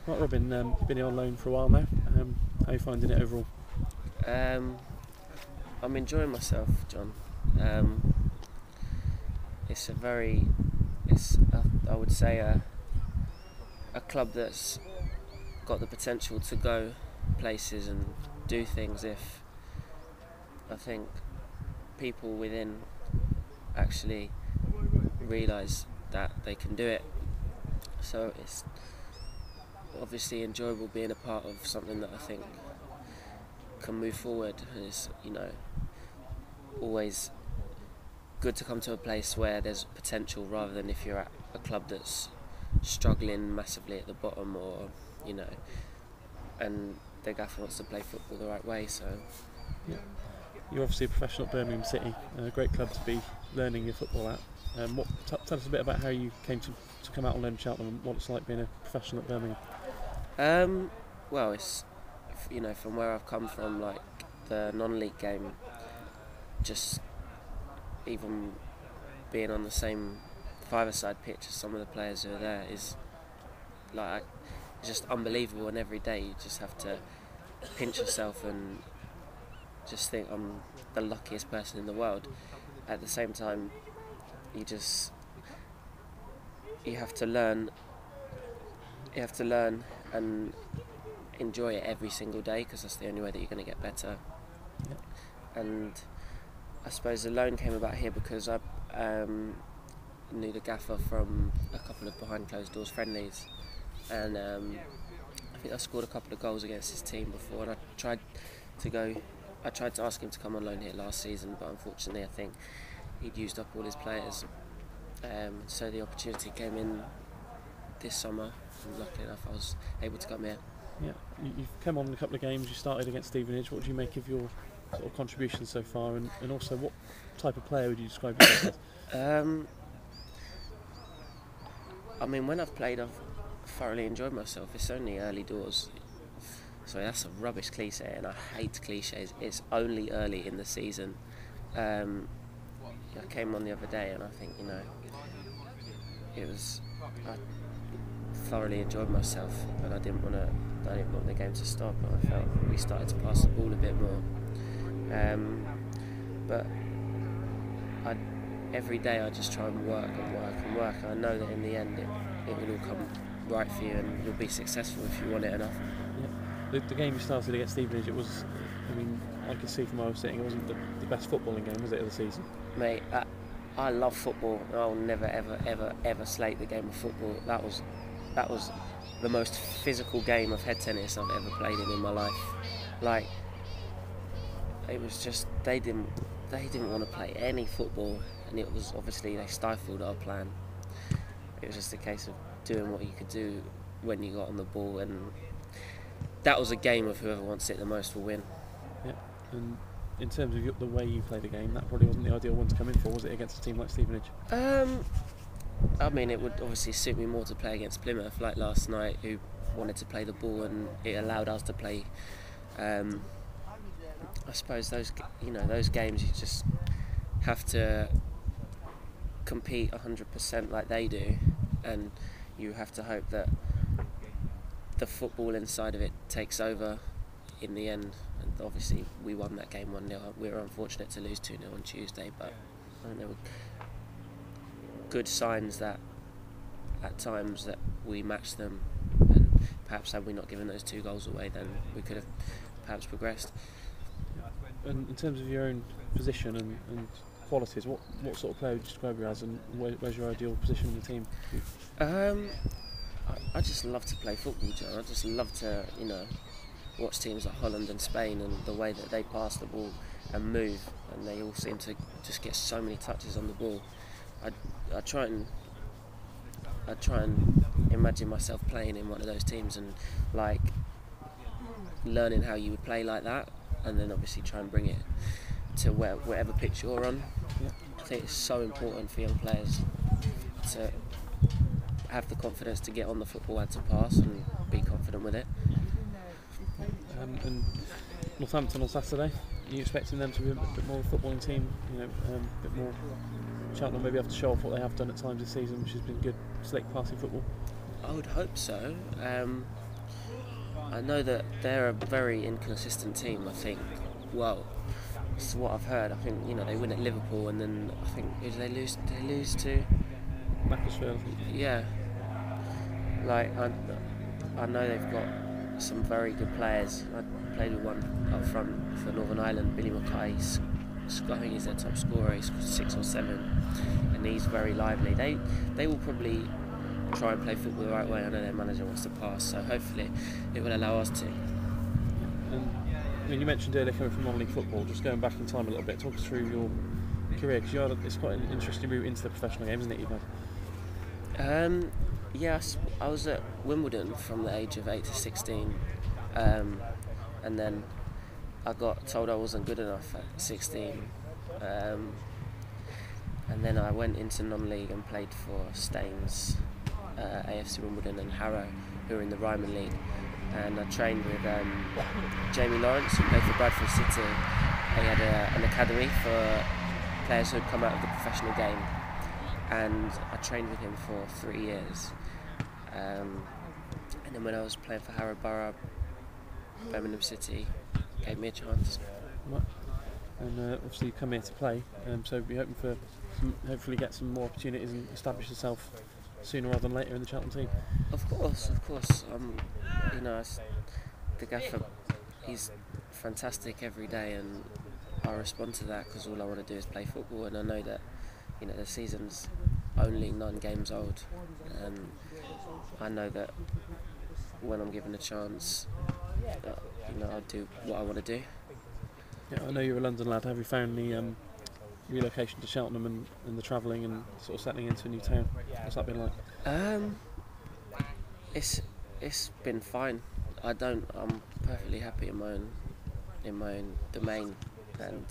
Right, Robin, you've been here on loan for a while now. How are you finding it overall? I'm enjoying myself, John. It's a very, I would say a club that's got the potential to go places and do things if I think people within actually realise that they can do it. So it's obviously enjoyable being a part of something that I think can move forward, and it's always good to come to a place where there's potential rather than if you're at a club that's struggling massively at the bottom, or and the gaffer wants to play football the right way. So Yeah. You're obviously a professional at Birmingham City, a great club to be learning your football at. Tell us a bit about how you came to come out on loan at Cheltenham and what it's like being a professional at Birmingham. Well, it's from where I've come from, like the non-league game, just even being on the same five-a-side pitch as some of the players who are there is like just unbelievable. And every day you just have to pinch yourself and just think I'm the luckiest person in the world. At the same time, you have to learn and enjoy it every single day, because that's the only way that you're going to get better. Yeah. And I suppose the loan came about here because I knew the gaffer from a couple of behind closed doors friendlies, and I think I scored a couple of goals against his team before, and I tried to ask him to come on loan here last season, but unfortunately I think he'd used up all his players, so the opportunity came in this summer, and luckily enough I was able to come here. Yeah, you've come on a couple of games. You started against Stevenage. What do you make of your sort of contributions so far, and also what type of player would you describe yourself as? I mean, when I've played, I've thoroughly enjoyed myself. It's only early doors. Sorry, that's a rubbish cliche, and I hate cliches. It's only early in the season. I came on the other day, and I think I thoroughly enjoyed myself, and I didn't want the game to stop. And I felt we started to pass the ball a bit more. But every day I just try and work and work and work. And I know that in the end it will all come right for you, and you'll be successful if you want it enough. Yeah. The game you started against Stevenage, it was, I could see from where I was sitting, it wasn't the best footballing game, was it, of the season? Mate, I love football. I'll never ever ever ever slate the game of football. That was the most physical game of head tennis I've ever played in my life. Like, it was just they didn't want to play any football, and it was obviously they stifled our plan. It was just a case of doing what you could do when you got on the ball, and that was a game of whoever wants it the most will win. Yeah, and in terms of the way you play the game, that probably wasn't the ideal one to come in for, was it, against a team like Stevenage? I mean, it would obviously suit me more to play against Plymouth, like last night, who wanted to play the ball, and it allowed us to play. I suppose those games you just have to compete 100% like they do, and you have to hope that the football inside of it takes over in the end. And obviously we won that game 1-0. We were unfortunate to lose 2-0 on Tuesday, but I think there were good signs that at times that we matched them, and perhaps had we not given those 2 goals away, then we could have perhaps progressed. And in terms of your own position and qualities, what sort of player would you describe you as, and where's your ideal position in the team? I just love to play football, John. I just love to, watch teams like Holland and Spain, and the way that they pass the ball and move, and they all seem to just get so many touches on the ball. I try and imagine myself playing in one of those teams, and like learning how you would play like that, and then obviously try and bring it to whatever pitch you're on. Yeah. I think it's so important for young players to have the confidence to get on the football and to pass and be confident with it. And Northampton on Saturday, are you expecting them to be a bit more of a footballing team? A bit more Cheltenham maybe have to show off what they have done at times this season, which has been good, slick passing football? I would hope so. I know that they're a very inconsistent team. I think. Well, it's what I've heard. I think they win at Liverpool, and then I think who did they lose? Did they lose to? Macclesfield. Yeah. Like I know they've got some very good players. I played with one up front for Northern Ireland, Billy Mackay. I think he's their top scorer. He's 6 or 7, and he's very lively. They will probably try and play football the right way. I know their manager wants to pass, so hopefully it will allow us to. And I mean, you mentioned earlier coming from non-league football. Just going back in time a little bit, talk us through your career, because it's quite an interesting route into the professional game, isn't it, you've had? Yes, I was at Wimbledon from the age of 8 to 16, and then I got told I wasn't good enough at 16, and then I went into non-league and played for Staines, AFC Wimbledon, and Harrow, who were in the Ryman League, and I trained with Jamie Lawrence, who played for Bradford City. He had an academy for players who had come out of the professional game, and I trained with him for 3 years. And then when I was playing for Harrow Borough, Birmingham City gave me a chance. Right. And obviously you come here to play, so you're hoping for hopefully get some more opportunities and establish yourself sooner rather than later in the Cheltenham team. Of course. The gaffer, he's fantastic every day, and I respond to that because all I want to do is play football, and I know that the season's only 9 games old, and I know that when I'm given a chance, I'll do what I want to do. Yeah, I know you're a London lad. Have you found the relocation to Cheltenham and the travelling and sort of settling into a new town? What's that been like? It's been fine. I'm perfectly happy in my own domain, and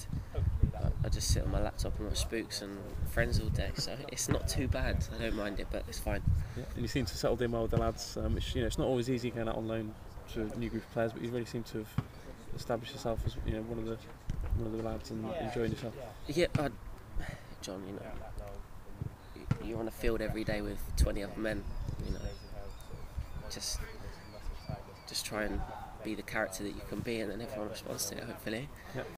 I just sit on my laptop and watch Spooks and Friends all day, so it's not too bad. I don't mind it, but it's fine. Yeah. And you seem to have settled in well with the lads, which it's not always easy going out on loan to a new group of players, but you really seem to have established yourself as one of the lads and enjoying yourself. Yeah, John, you're on a field every day with 20 other men. Just try and be the character that you can be, and then everyone responds to it, hopefully. Yeah.